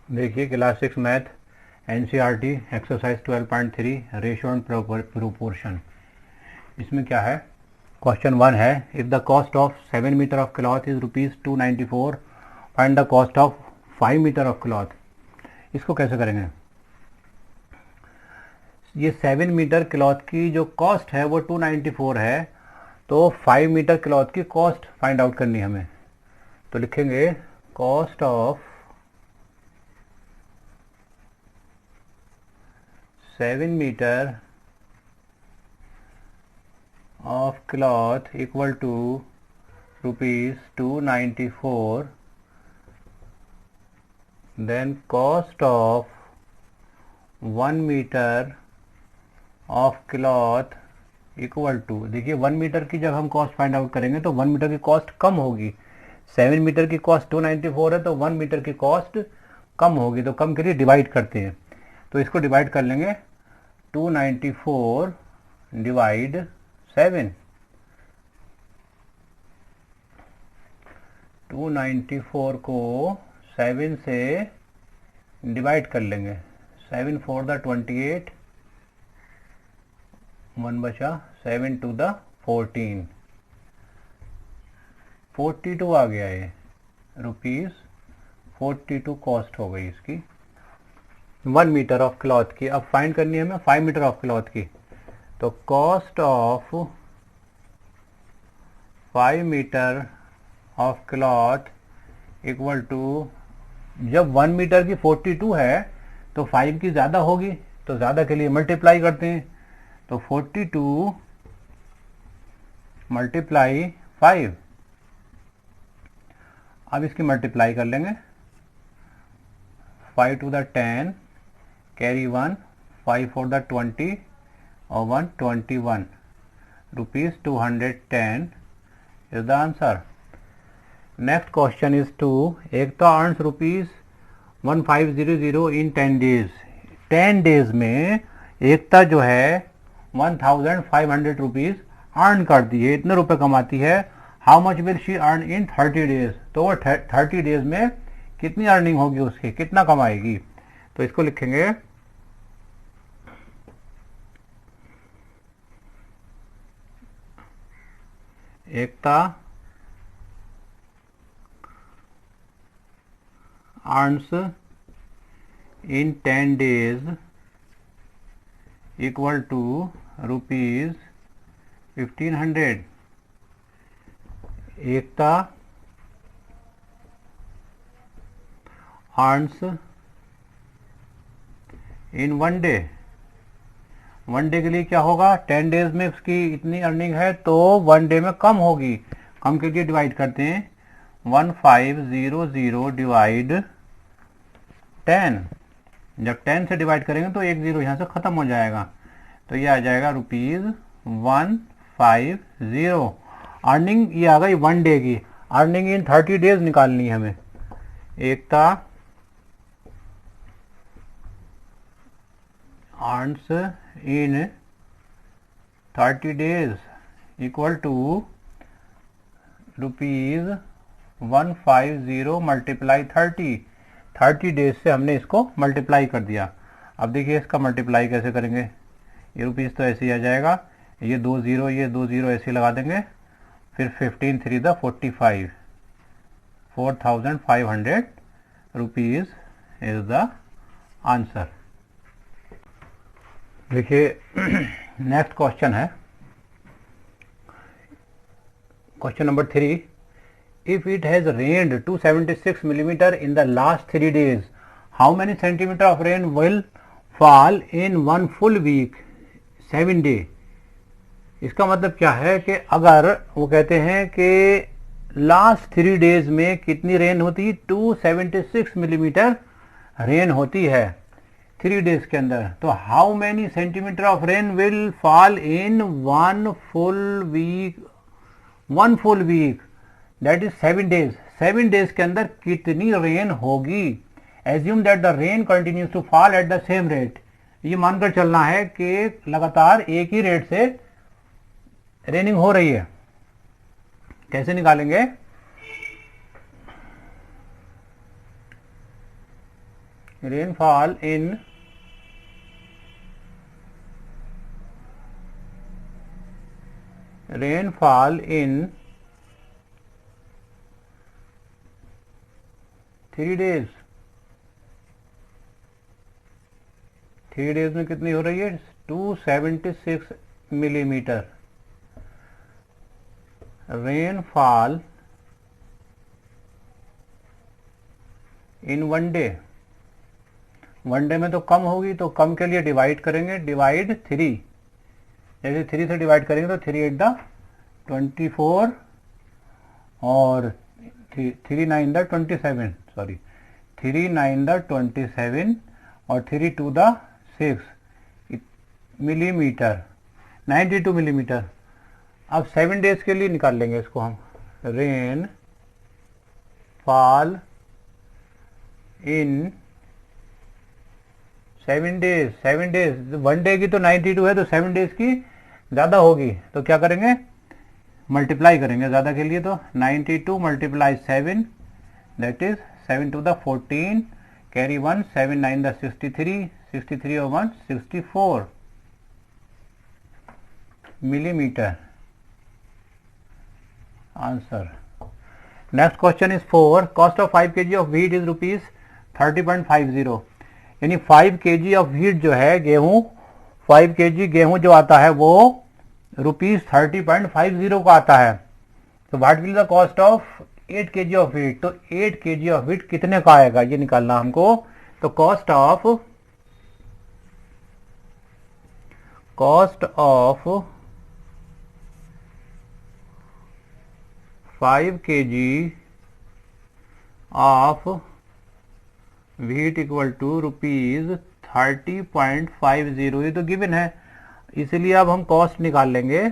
देखिए class 6 math NCERT exercise 12.3 ratio and proportion. इसमें क्या है, क्वेश्चन 1 है, if the cost of 7 metre of cloth is ₹294, find the cost of 5 metre of cloth. इसको कैसे करेंगे? ये 7 मीटर क्लॉथ की जो कॉस्ट है वो 294 है, तो 5 मीटर क्लॉथ की कॉस्ट फाइंड आउट करनी है हमें। तो लिखेंगे cost of 7 metre of cloth equal to ₹294, then cost of 1 meter of cloth equal to, देखिए 1 मीटर की जब हम कॉस्ट फाइंड आउट करेंगे तो 1 मीटर की कॉस्ट कम होगी। 7 मीटर की कॉस्ट 294 है, तो 1 मीटर की कॉस्ट कम होगी, तो कम के लिए डिवाइड करते हैं। तो इसको डिवाइड कर लेंगे, 294 डिवाइड 7, 294 को 7 से डिवाइड कर लेंगे। 7 4 द 28, 1 बचा, 7 2 द 14, 42 आ गया ये ₹42 कॉस्ट हो गई इसकी 1 मीटर ऑफ क्लॉथ की। अब फाइंड करनी है हमें 5 मीटर ऑफ क्लॉथ की। तो cost of 5 metre of cloth equal to, जब 1 मीटर की 42 है तो 5 की ज़्यादा होगी, तो ज़्यादा के लिए मल्टीप्लाई करते हैं। तो 42 मल्टीप्लाई 5, अब इसकी मल्टीप्लाई कर लेंगे। 5 टू द 10, कैरी 1, 5 4 द 20 और 1 21, ₹210 is the answer. Next question is 2, Ekta earns ₹1500 in 10 days. 10 days में एकता जो है 1500 अर्न कर दी है, इतने रुपए कमाती है। How much will she earn in 30 days, तो वो 30 डेज में कितनी अर्निंग होगी उसकी, कितना कमाएगी। तो इसको लिखेंगे Ekta earns in 10 days equal to ₹1500। Ekta earns in 1 day, 1 day के लिए क्या होगा, 10 डेज में उसकी इतनी अर्निंग है तो 1 डे में कम होगी। कम के लिए डिवाइड करते हैं, 1500 डिवाइड 10। जब 10 से डिवाइड करेंगे तो एक जीरो यहाँ से खत्म हो जाएगा, तो ये आ जाएगा ₹150। अर्निंग ये आ गई 1 डे की। अर्निंग इन 30 डेज निकालनी है हमें। Ekta earns in 30 days equal to ₹150 multiply 30 days से हमने इसको मल्टीप्लाई कर दिया। अब देखिए इसका मल्टीप्लाई कैसे करेंगे। ये रुपीज़ तो ऐसे ही आ जाएगा, ये 2 जीरो ऐसे लगा देंगे, फिर 15 3 द 45, ₹4500 इज द आंसर। देखिए नेक्स्ट क्वेश्चन है, question number 3, if it has rained 276 millimeter in the last 3 days, how many centimeter of rain will fall in one full week 7 day। इसका मतलब क्या है कि अगर वो कहते हैं कि लास्ट 3 डेज में कितनी रेन होती है, 276 मिलीमीटर रेन होती है 3 डेज के अंदर, तो how many centimetres of rain will fall in one full week that is 7 days. 7 days के अंदर कितनी रेन होगी। Assume that the rain continues to fall at the same rate, ये मानकर चलना है कि लगातार एक ही रेट से रेनिंग हो रही है। कैसे निकालेंगे, rainfall in 3 days। 3 days में कितनी हो रही है? 276 millimetre rainfall in 1 day. 1 day में तो कम होगी, तो कम के लिए डिवाइड करेंगे, डिवाइड 3। जैसे 3 से डिवाइड करेंगे तो 3 8 24 और 3 9 27, सॉरी 3 9 27 और 3 2 6 मिलीमीटर, 92 मिलीमीटर। अब 7 डेज के लिए निकाल लेंगे इसको हम। Rain fall in 7 days. 7 days, 1 day की तो 92 है, तो 7 डेज की ज़्यादा होगी, तो क्या करेंगे? मल्टीप्लाई करेंगे ज़्यादा के लिए। तो 92 मल्टीप्लाई 7, दैट इज 7 2 14, कैरी 1, 7 9 63, 63 और 1 64 millimetre. Answer. Next question is 4। Cost of 5 kg of wheat is rupees 30.50। यानी 5 kg ऑफ व्हीट जो है, गेहूं, 5 kg गेहूं जो आता है वो रुपीज 30.50 का आता है। तो what will the cost of 8 kg of wheat? तो 8 kg ऑफ व्हीट कितने का आएगा, ये निकालना हमको। तो cost of 5 kg of wheat equal to rupees 30.50। ये तो गिवन है, इसलिए अब हम कॉस्ट निकाल लेंगे।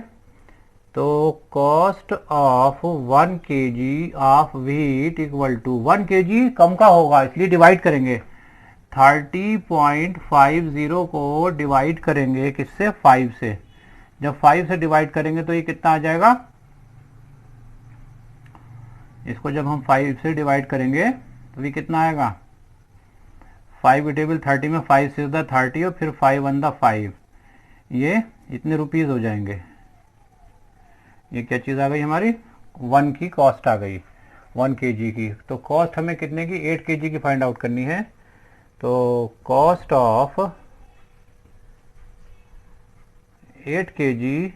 तो cost of 1 kg of wheat equal to 1 kg कम का होगा, इसलिए डिवाइड करेंगे। 30.50 को डिवाइड करेंगे किससे? 5 से। जब 5 से डिवाइड करेंगे तो ये कितना आ जाएगा? इसको जब हम 5 से डिवाइड करेंगे तो ये कितना आएगा? 5 टेबल 30 में 5 6 30 और फिर 5 1 5, ये इतने रुपीज हो जाएंगे। ये क्या चीज़ आ गई हमारी? 1 की कॉस्ट आ गई, 1 kg की। तो कॉस्ट हमें कितने की? 8 kg की फाइंड आउट करनी है। तो cost of 8 kg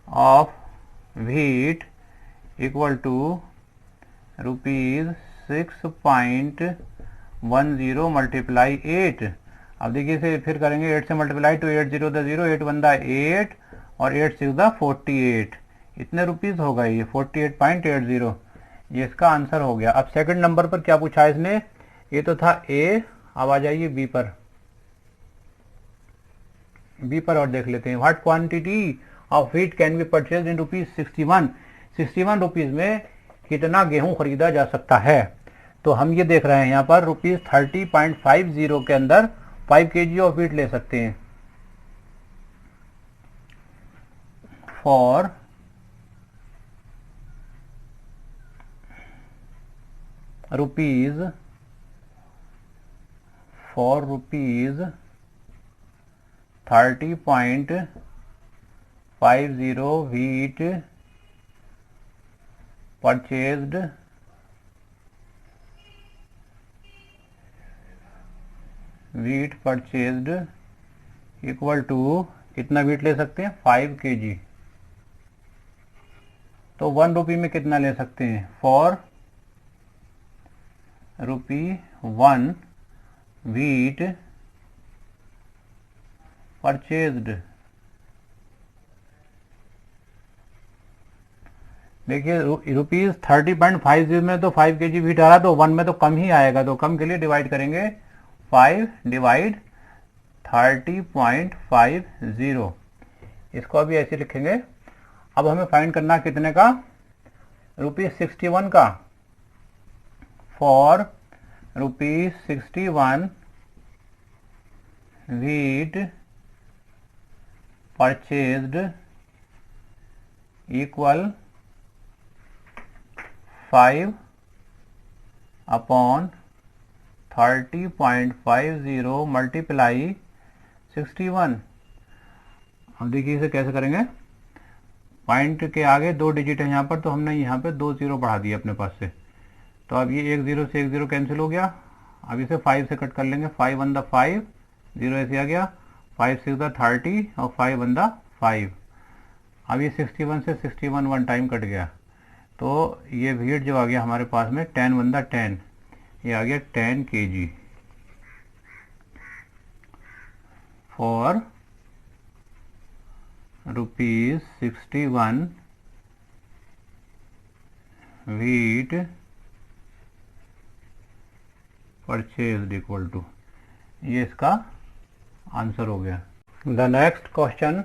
of wheat equal to rupees 6.10 multiply 8। अब देखिए इसे फिर करेंगे, 8 से मल्टीप्लाई तो 8 0 0, 8 1 8 और 8 6 48, इतने रुपीज होगा ये 48.80। ये इसका आंसर हो गया। अब सेकंड नंबर पर क्या पूछा है इसने? ये तो था ए, अब आ जाइए बी पर। बी पर और देख लेते हैं। What quantity of wheat can be purchase in rupees 61। 61 rupees में कितना गेहूं खरीदा जा सकता है? तो हम ये देख रहे हैं यहाँ पर रुपीज 30.50 के अंदर 5 kg ऑफ व्हीट ले सकते हैं। For rupees 30.50 wheat purchased equal to कितना व्हीट ले सकते हैं? 5 kg। तो 1 रुपी में कितना ले सकते हैं? For ₹1 wheat purchased. देखिए रुपीज 30.50 में तो 5 kg व्हीट आ रहा, तो 1 में तो कम ही आएगा, तो कम के लिए डिवाइड करेंगे 5 डिवाइड 30.50। इसको अभी ऐसे लिखेंगे। अब हमें फाइंड करना कितने का? ₹61 का। For ₹61 wheat purchased equal 5/1000 30.50 multiply 61। अब देखिए इसे कैसे करेंगे, पॉइंट के आगे 2 डिजिट है यहाँ पर, तो हमने यहाँ पे 2 0 बढ़ा दिए अपने पास से, तो अब ये 1 0 से 1 0 कैंसिल हो गया। अब इसे 5 से कट कर लेंगे, 5 1 द 5, 0 ऐसे आ गया, 5 6 द 30 और 5 1 द 5। अब ये 61 से 61 1 टाइम कट गया, तो ये वेट जो आ गया हमारे पास में 10 1 द 10, ये आ गया 10 kg for ₹61 wheat purchase equal to, ये इसका आंसर हो गया। The next question,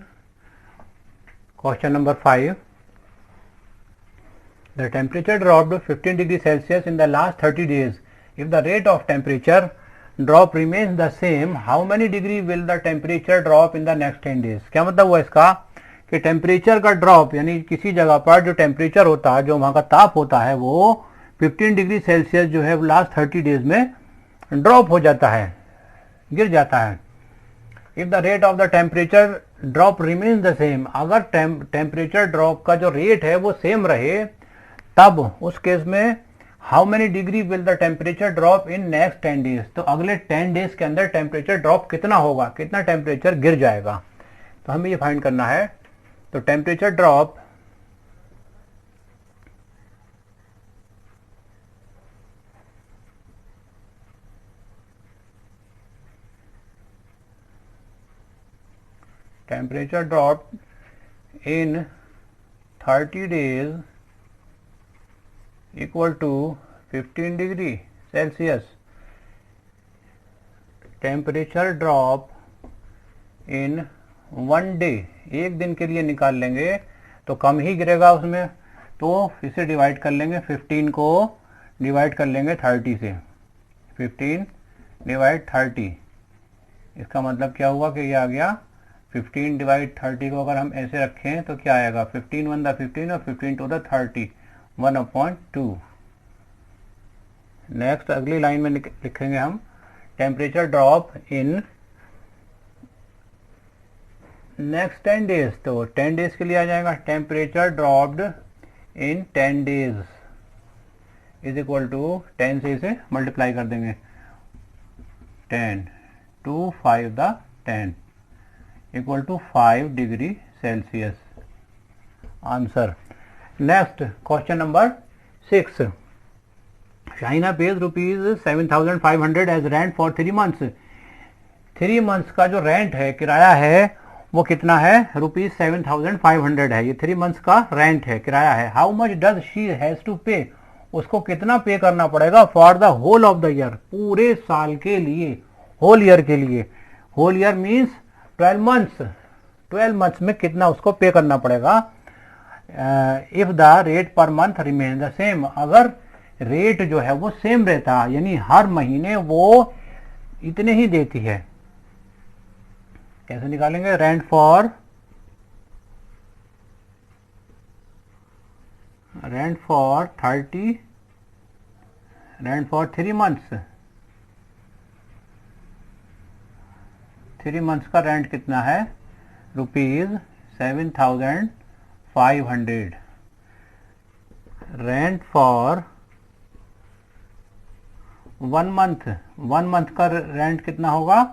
question number 5, the temperature dropped 15 degree Celsius in the last 30 days. If the rate of temperature drop remains the same, how many degree will the temperature drop in the next 10 days? क्या मतलब हुआ इसका कि temperature का drop, यानी किसी जगह पर जो टेम्परेचर होता है, जो वहां का ताप होता है, वो 15 डिग्री सेल्सियस जो है लास्ट 30 डेज में ड्रॉप हो जाता है, गिर जाता है। If the rate of the temperature drop remains the same, अगर टेम्परेचर ड्रॉप का जो रेट है वो सेम रहे, तब उस केस में how many degree will the temperature drop in next 10 days, तो अगले 10 डेज के अंदर टेम्परेचर ड्रॉप कितना होगा, कितना टेम्परेचर गिर जाएगा, तो हमें ये फाइंड करना है। तो temperature drop in 30 days equal to 15 degree Celsius. Temperature drop in 1 day, एक दिन के लिए निकाल लेंगे तो कम ही गिरेगा उसमें, तो इसे डिवाइड कर लेंगे, 15 को डिवाइड कर लेंगे 30 से, 15 डिवाइड 30, इसका मतलब क्या हुआ कि ये आ गया 15 डिवाइड 30 को अगर हम ऐसे रखें तो क्या आएगा, 15 1 द 15 और 15 2 द 30, 1/2। नेक्स्ट अगली लाइन में लिखेंगे हम temperature drop in next 10 days, तो 10 डेज के लिए आ जाएगा temperature dropped in 10 days is equal to 10 से इसे मल्टीप्लाई कर देंगे, 10 2 5 the 10 equal to 5 degree Celsius, answer. Next question number 6, China pays ₹7,500 as rent for 3 months। 3 months का जो रेंट है, किराया है, वो कितना है, ₹7,500 है, ये 3 months का रेंट है, किराया है। How much does she has to pay, उसको कितना पे करना पड़ेगा, for the whole of the year, पूरे साल के लिए, होल ईयर के लिए, whole year means 12 months, 12 months में कितना उसको पे करना पड़ेगा। If the rate per month remain the same, अगर रेट जो है वो सेम रहता, यानी हर महीने वो इतने ही देती है। कैसे निकालेंगे, रेंट फॉर 3 months, 3 months का रेंट कितना है, ₹7,500। रेंट फॉर 1 month, 1 month का रेंट कितना होगा,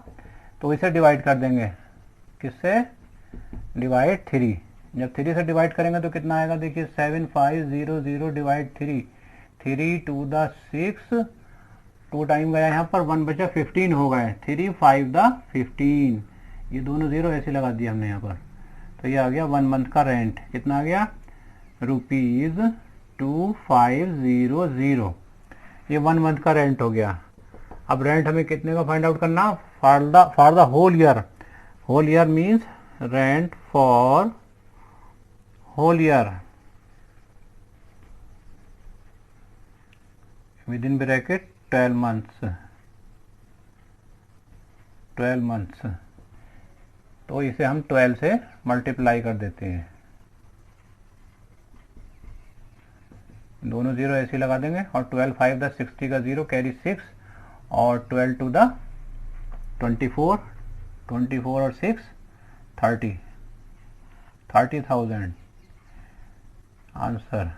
तो इसे डिवाइड कर देंगे, किससे, डिवाइड 3, जब 3 से डिवाइड करेंगे तो कितना आएगा, देखिए 7500 डिवाइड 3, 3 2 द 6, 2 टाइम गया यहाँ पर, 1 बचा, 15 हो गए, 3 5 द 15, ये दोनों जीरो ऐसे लगा दिया हमने यहाँ पर, तो ये आ गया 1 month का रेंट, कितना आ गया, ₹2500, ये 1 month का रेंट हो गया। अब रेंट हमें कितने का फाइंड आउट करना, for the whole year, whole year means rent for whole year with in bracket 12 months, 12 months, तो इसे हम 12 से मल्टीप्लाई कर देते हैं, दोनों जीरो ऐसे लगा देंगे, और 12 5 द 60 का 0 कैरी 6, और 12 टू द 24, 24 और 6 30,000 आंसर